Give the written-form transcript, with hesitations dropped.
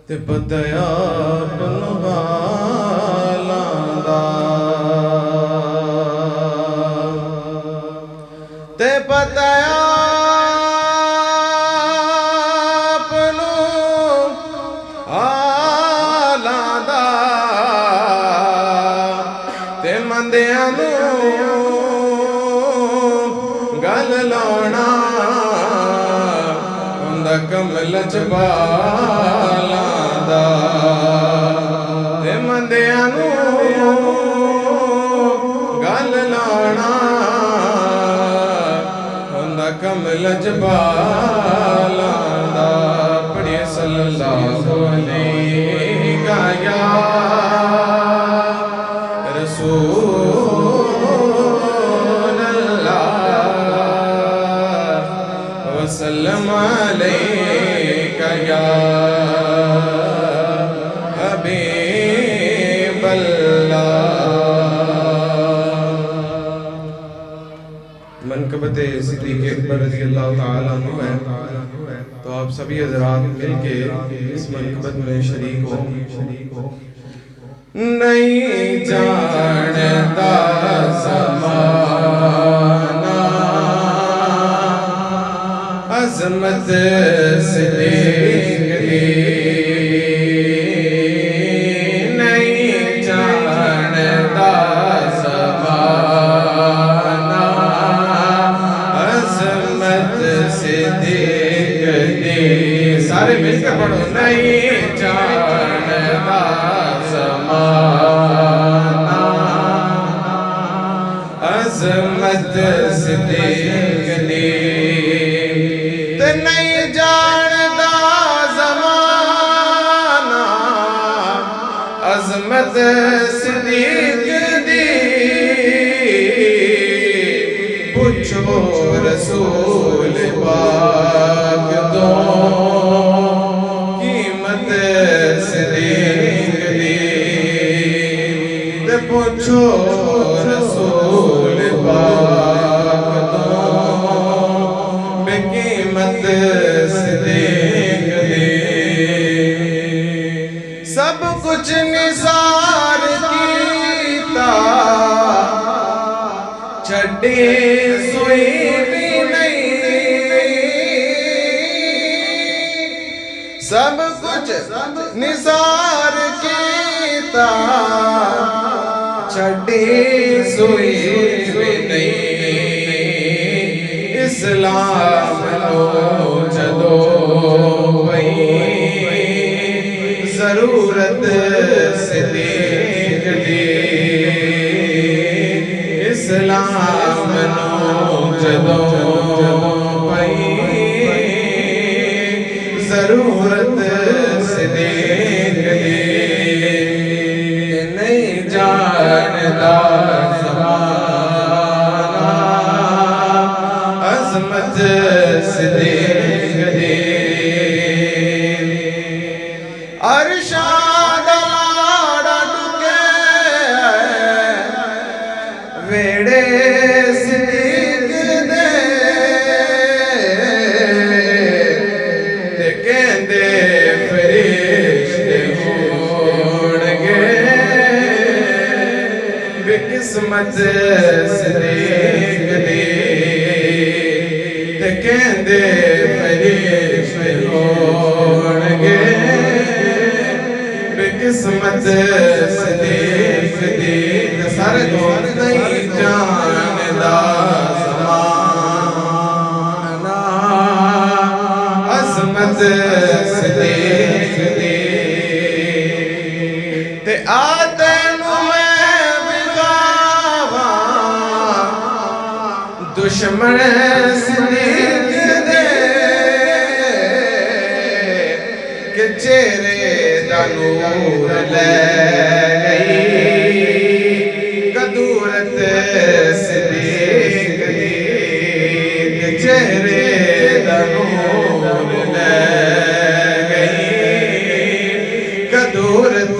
ते बताया पलवालांदा ते बताया मंदियां गल लाना उंदा कमल चबालांदा ते मंदियां गल लाना उंदा कमल चबालांदा पढ़िए सल्लल्लाहु अलैहि या वसल्लम अलैका या हबीबल्लाह। मनकबत सिद्दीक़ अकबर रज़ियल्लाहु ताला अन्हु है, तो आप सभी हज़रात मिलके इस मनकबत में शरीक हो। नहीं जानता ज़माना अज़मत सिद्दीक़ दी, नहीं जानता ज़माना अज़मत सिद्दीक़ दी। सारे मिलकर पढ़ो। नहीं जानता ज़माना अज़मत सिद्दीक़ दी, ते नहीं जानता ज़माना अज़मत सिद्दीक़ दी। पूछो रसूल पाक तो कीमत सिद्दीक़ दी, ते पूछो रसूल पाक तो बेकीमत सिद्दीक़ दी। सब कुछ निसार कीता छड्डी सुई भी नहीं, सब कुछ निसार कीता छड्डी सुई भी नहीं। इस्लाम लो जदो पई ज़रूरत सिद्दीक़ दी, इस्लाम लो जदो पई ज़रूरत सिद्दीक़ दी। नहीं जानता ज़माना अज़मत सिद्दीक़ दी। अरशाद लाड़ा डुके वेड़े सिद्दीक़ दे, ते कहंदे फरिश्ते होणगे बेकिस्मत सिद्दीक़ दी, ते कहंदे फरिश्ते होणगे बेकिस्मत सिद्दीक़ दी। सारे दोस्त नहीं जानदा ज़माना अज़मत सिद्दीक़ दी, ते आते मैं बिगावा दुश्मन सिद्दीक़ दे, के चेहरे दा नूर ले गई कदूरत सिद्दीक़ दी, के चेहरे दा नूर ले गई कदूरत